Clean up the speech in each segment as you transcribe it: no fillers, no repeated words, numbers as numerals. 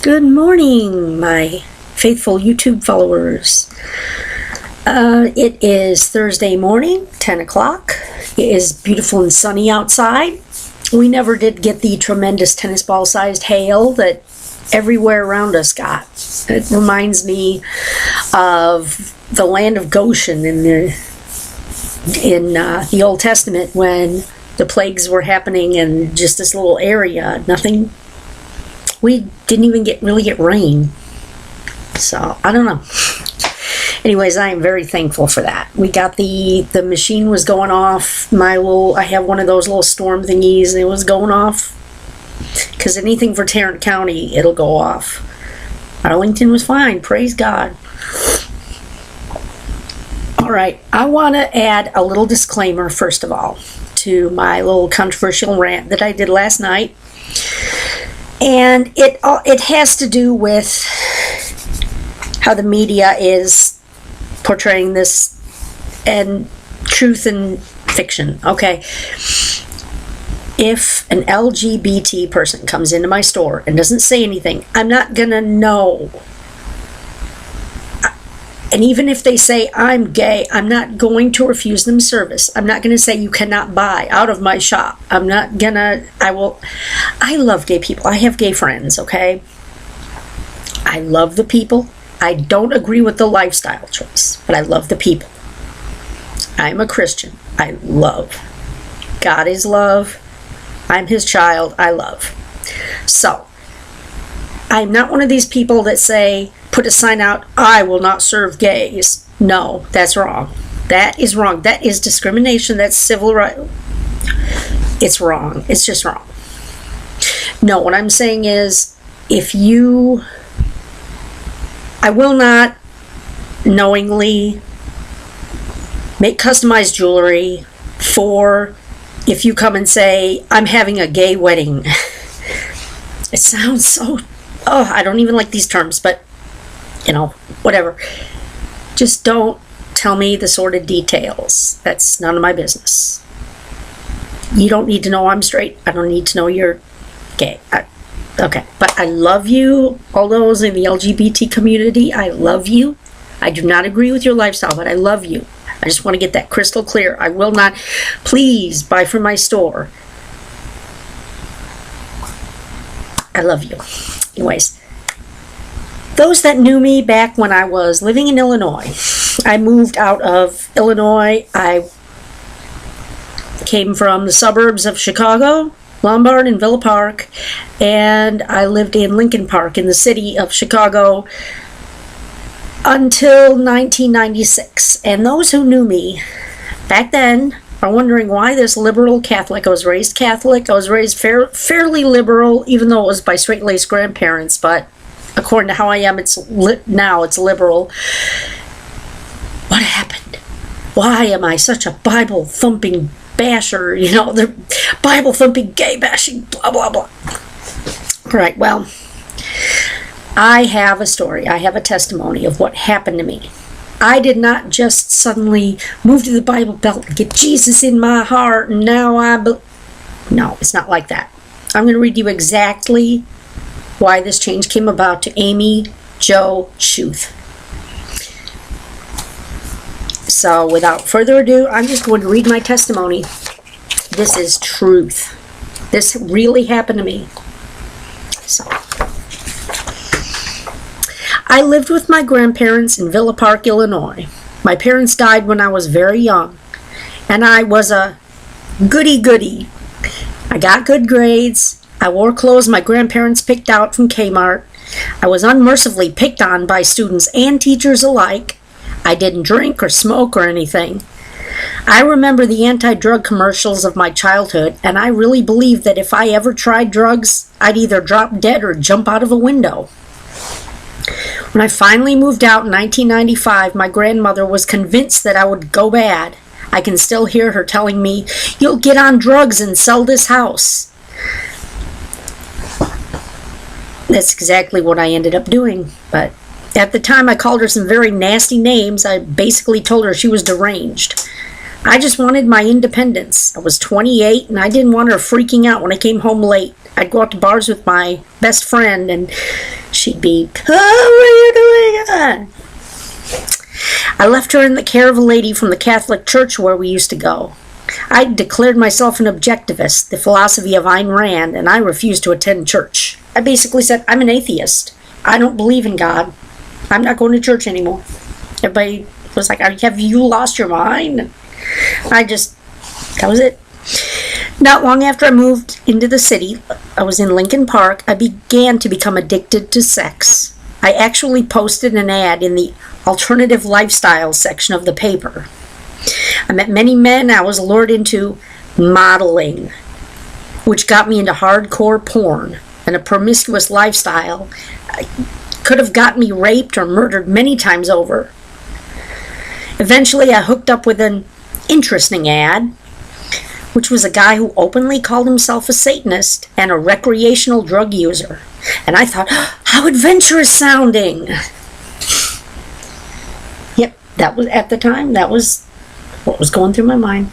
Good morning, my faithful YouTube followers. It is Thursday morning, 10 o'clock. It is beautiful and sunny outside. We never did get the tremendous tennis ball-sized hail that everywhere around us got. It reminds me of the land of Goshen in the Old Testament when the plagues were happening in just this little area. We didn't even really get rain. So, I don't know. Anyways, I am very thankful for that. We got the machine was going off. I have one of those little storm thingies, and it was going off. Because anything for Tarrant County, it'll go off. Arlington was fine. Praise God. Alright, I want to add a little disclaimer, first of all, to my little controversial rant that I did last night. And it has to do with how the media is portraying this and truth and fiction. Okay. If an LGBT person comes into my store and doesn't say anything, I'm not gonna know. And even if they say I'm gay, I'm not going to refuse them service. I'm not going to say you cannot buy out of my shop. I love gay people. I have gay friends, okay? I love the people. I don't agree with the lifestyle choice, but I love the people. I'm a Christian. I love. God is love. I'm his child. I love. So, I'm not one of these people that say, put a sign out, I will not serve gays. No, that's wrong. That is wrong. That is discrimination. That's civil rights. It's wrong. It's just wrong. No, what I'm saying is, I will not knowingly make customized jewelry for if you come and say, I'm having a gay wedding. It sounds so, I don't even like these terms, but whatever. Just don't tell me the sordid details. That's none of my business. You don't need to know I'm straight. I don't need to know you're gay. Okay, but I love you, all those in the LGBT community. I love you. I do not agree with your lifestyle, but I love you. I just want to get that crystal clear. I will not, please buy from my store. I love you. Anyways. Those that knew me back when I was living in Illinois, I moved out of Illinois. I came from the suburbs of Chicago, Lombard and Villa Park, and I lived in Lincoln Park in the city of Chicago until 1996. And those who knew me back then are wondering why this liberal Catholic. I was raised Catholic. I was raised fairly liberal, even though it was by straight-laced grandparents, but according to how I am, now it's liberal. What happened? Why am I such a Bible-thumping basher? The Bible-thumping, gay-bashing, blah, blah, blah. All right, well, I have a story. I have a testimony of what happened to me. I did not just suddenly move to the Bible Belt and get Jesus in my heart, and now No, it's not like that. I'm going to read you exactly why this change came about to Amy Jo Schuth. So without further ado, I'm just going to read my testimony. This is truth. This really happened to me. So I lived with my grandparents in Villa Park, Illinois. My parents died when I was very young, and I was a goody-goody. I got good grades. I wore clothes my grandparents picked out from Kmart. I was unmercifully picked on by students and teachers alike. I didn't drink or smoke or anything. I remember the anti-drug commercials of my childhood, and I really believed that if I ever tried drugs, I'd either drop dead or jump out of a window. When I finally moved out in 1995, my grandmother was convinced that I would go bad. I can still hear her telling me, "You'll get on drugs and sell this house." That's exactly what I ended up doing. But at the time, I called her some very nasty names. I basically told her she was deranged. I just wanted my independence. I was 28 and I didn't want her freaking out when I came home late. I'd go out to bars with my best friend and she'd be, "Oh, what are you doing?" I left her in the care of a lady from the Catholic church where we used to go. I declared myself an objectivist, the philosophy of Ayn Rand, and I refused to attend church. I basically said, I'm an atheist. I don't believe in God. I'm not going to church anymore. Everybody was like, have you lost your mind? That was it. Not long after I moved into the city, I was in Lincoln Park, I began to become addicted to sex. I actually posted an ad in the alternative lifestyle section of the paper. I met many men. I was lured into modeling, which got me into hardcore porn and a promiscuous lifestyle. Could have gotten me raped or murdered many times over. Eventually, I hooked up with an interesting ad, which was a guy who openly called himself a Satanist and a recreational drug user. And I thought, how adventurous sounding! Yep, that was, at the time, that was what was going through my mind.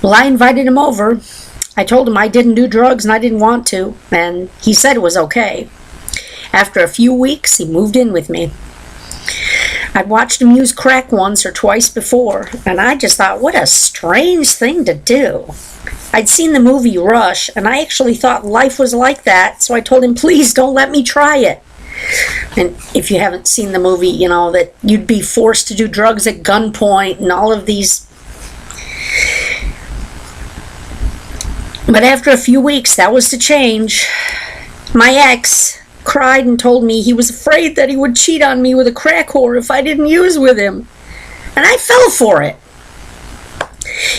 Well, I invited him over. I told him I didn't do drugs and I didn't want to, and he said it was okay. After a few weeks, he moved in with me. I'd watched him use crack once or twice before, and I just thought, what a strange thing to do. I'd seen the movie Rush, and I actually thought life was like that, so I told him, please don't let me try it. And if you haven't seen the movie, you know that you'd be forced to do drugs at gunpoint and all of these. But after a few weeks, that was to change. My ex cried and told me he was afraid that he would cheat on me with a crack whore if I didn't use with him. And I fell for it.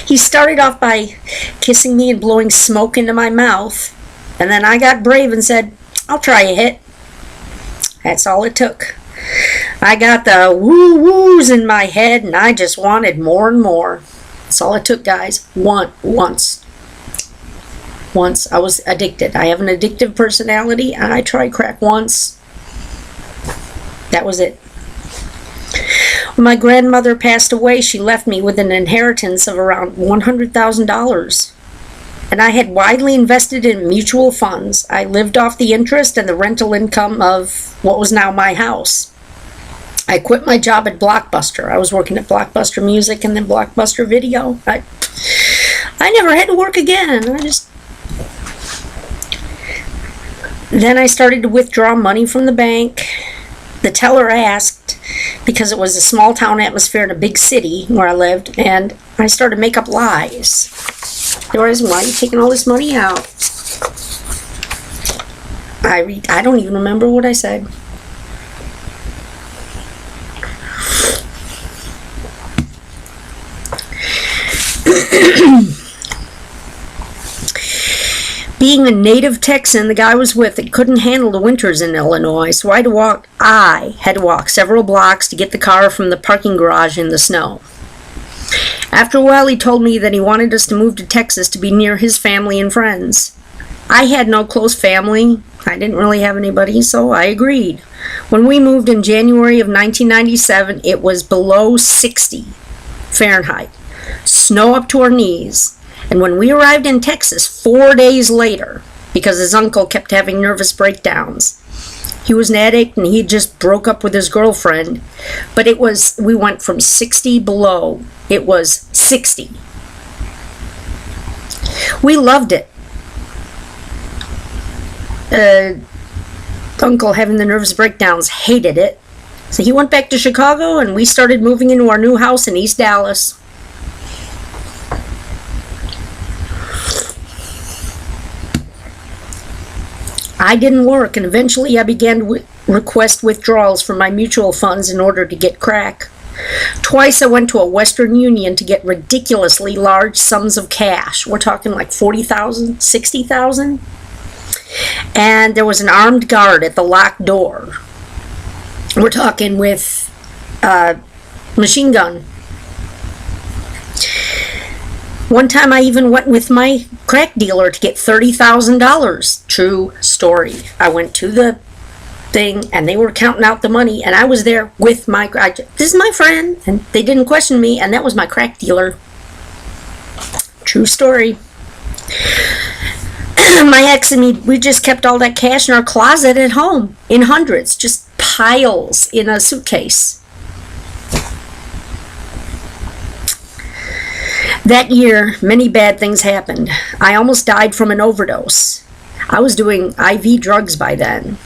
He started off by kissing me and blowing smoke into my mouth. And then I got brave and said, I'll try a hit. That's all it took. I got the woo-woos in my head and I just wanted more and more. That's all it took, guys. Once I was addicted. I have an addictive personality and I tried crack once. That was it. When my grandmother passed away, she left me with an inheritance of around $100,000. And I had widely invested in mutual funds. I lived off the interest and the rental income of what was now my house. I quit my job at Blockbuster. I was working at Blockbuster Music and then Blockbuster Video. I never had to work again. Then I started to withdraw money from the bank. The teller asked, because it was a small town atmosphere in a big city where I lived, and I started to make up lies. They were asking, why are you taking all this money out? I don't even remember what I said. Being a native Texan, the guy I was with couldn't handle the winters in Illinois, so I had to walk several blocks to get the car from the parking garage in the snow. After a while, he told me that he wanted us to move to Texas to be near his family and friends. I had no close family. I didn't really have anybody, so I agreed. When we moved in January of 1997, it was below 60 Fahrenheit. Snow up to our knees. And when we arrived in Texas 4 days later, because his uncle kept having nervous breakdowns, he was an addict and he just broke up with his girlfriend, but we went from 60 below, it was 60. We loved it. Uncle having the nervous breakdowns hated it. So he went back to Chicago and we started moving into our new house in East Dallas. I didn't work, and eventually I began to request withdrawals from my mutual funds in order to get crack. Twice I went to a Western Union to get ridiculously large sums of cash. We're talking like $40,000, $60,000. And there was an armed guard at the locked door. We're talking with a machine gun. One time I even went with my crack dealer to get $30,000. True story. I went to the thing, and they were counting out the money, and I was there with this is my friend, and they didn't question me, and that was my crack dealer. True story. My ex and me, we just kept all that cash in our closet at home, in hundreds, just piles in a suitcase. That year, many bad things happened. I almost died from an overdose. I was doing IV drugs by then.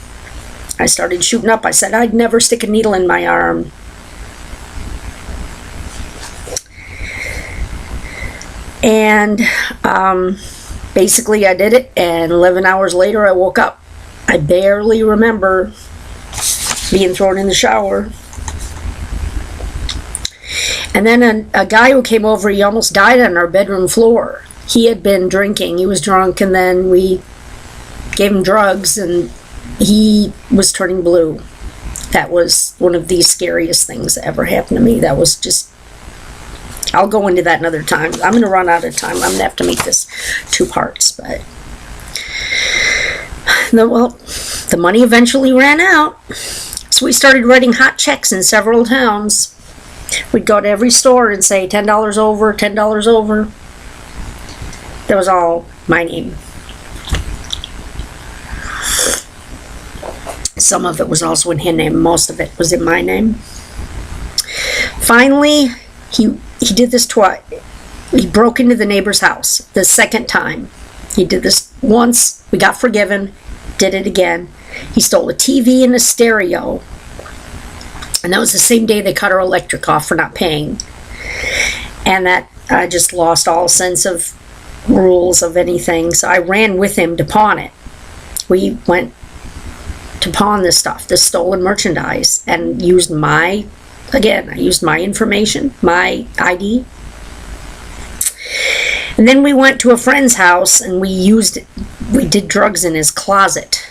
I started shooting up. I said I'd never stick a needle in my arm. And basically I did it, and 11 hours later I woke up. I barely remember being thrown in the shower. And then a guy who came over, he almost died on our bedroom floor. He had been drinking. He was drunk, and then we gave him drugs, and he was turning blue. That was one of the scariest things that ever happened to me. That was just... I'll go into that another time. I'm going to run out of time. I'm going to have to make this 2 parts. But well, the money eventually ran out. So we started writing hot checks in several towns. We'd go to every store and say $10 over, $10 over. That was all my name. Some of it was also in his name. Most of it was in my name. Finally, he did this twice. He broke into the neighbor's house the second time. He did this once. We got forgiven. Did it again. He stole a TV and a stereo. And that was the same day they cut our electric off for not paying. And that, I just lost all sense of rules of anything. So I ran with him to pawn it. We went to pawn this stuff, this stolen merchandise, and used I used my information, my ID. And then we went to a friend's house, and we did drugs in his closet.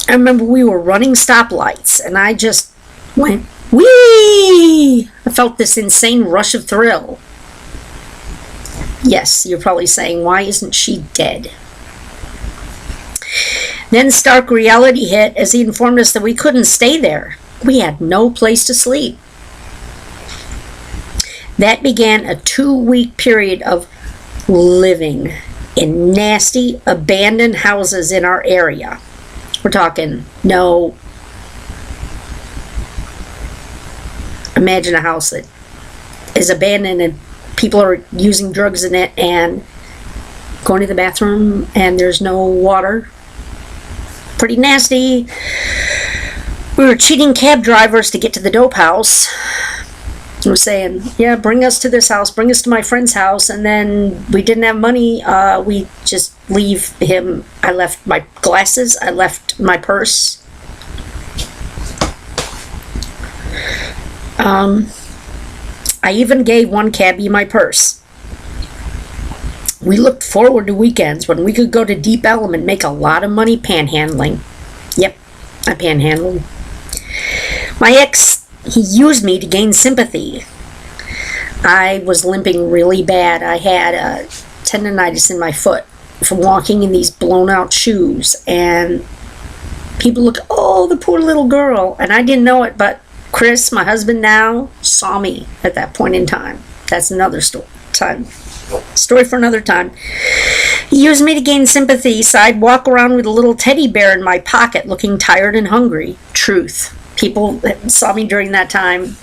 I remember we were running stoplights, and I just went, whee! I felt this insane rush of thrill. Yes, you're probably saying, why isn't she dead? Then stark reality hit as he informed us that we couldn't stay there. We had no place to sleep. That began a 2-week period of living in nasty, abandoned houses in our area. We're talking, no. Imagine a house that is abandoned and people are using drugs in it and going to the bathroom and there's no water. Pretty nasty. We were cheating cab drivers to get to the dope house. We were saying, yeah, bring us to this house, bring us to my friend's house, and then we didn't have money. We just leave him. I left my glasses, I left my purse. I even gave one cabbie my purse. We looked forward to weekends when we could go to Deep Ellum and make a lot of money panhandling. Yep, I panhandled. My ex, he used me to gain sympathy. I was limping really bad. I had a tendonitis in my foot from walking in these blown out shoes. And people looked, oh, the poor little girl. And I didn't know it, but Chris, my husband now, saw me at that point in time. That's another story for another time. He used me to gain sympathy, so I'd walk around with a little teddy bear in my pocket looking tired and hungry. Truth. People that saw me during that time.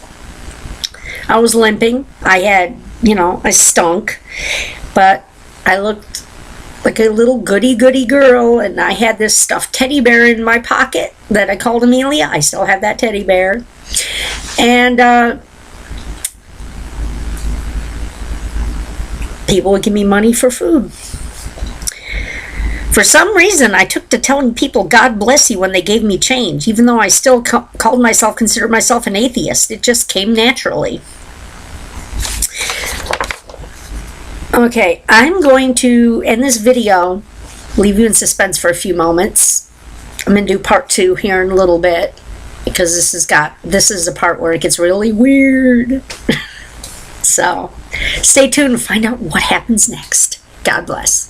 I was limping. I had, I stunk. But I looked like a little goody girl, and I had this stuffed teddy bear in my pocket that I called Amelia. I still have that teddy bear. And people would give me money for food. For some reason, I took to telling people God bless you when they gave me change, even though I still considered myself an atheist. It just came naturally. Okay, I'm going to end this video, leave you in suspense for a few moments. I'm going to do part 2 here in a little bit, because this is a part where it gets really weird. So, stay tuned and find out what happens next. God bless.